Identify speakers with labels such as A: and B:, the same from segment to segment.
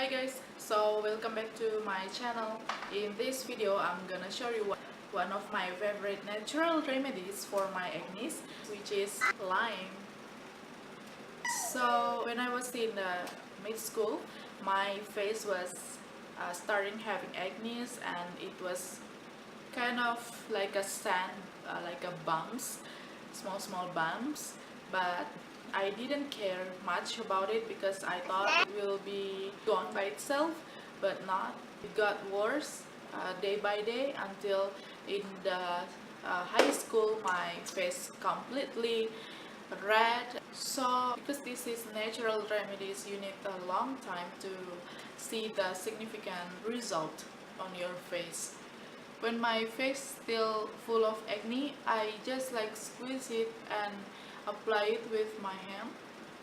A: Hi guys, so welcome back to my channel. In this video I'm gonna show you one of my favorite natural remedies for my acne, which is lime. So when I was in mid school, my face was starting having acne, and it was kind of like a sand, like a bumps, small bumps, but I didn't care much about it because I thought it will be gone by itself, but not. It got worse day by day until in the high school my face completely red. So because this is natural remedies, you need a long time to see the significant result on your face. When my face still full of acne, I just like squeeze it and apply it with my hand.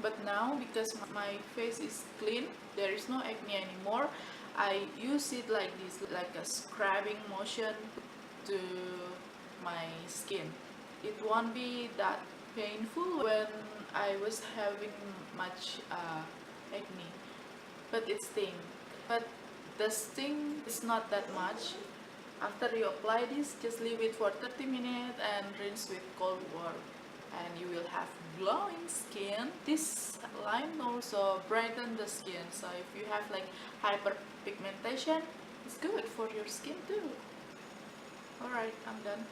A: But now, because my face is clean, there is no acne anymore, I use it like this, like a scrubbing motion to my skin. It won't be that painful when I was having much acne, but it stings. But the sting is not that much. After you apply this, just leave it for 30 minutes and rinse with cold water, and you will have glowing skin. This lime also brighten the skin, so if you have like hyperpigmentation, it's good for your skin too. Alright, I'm done.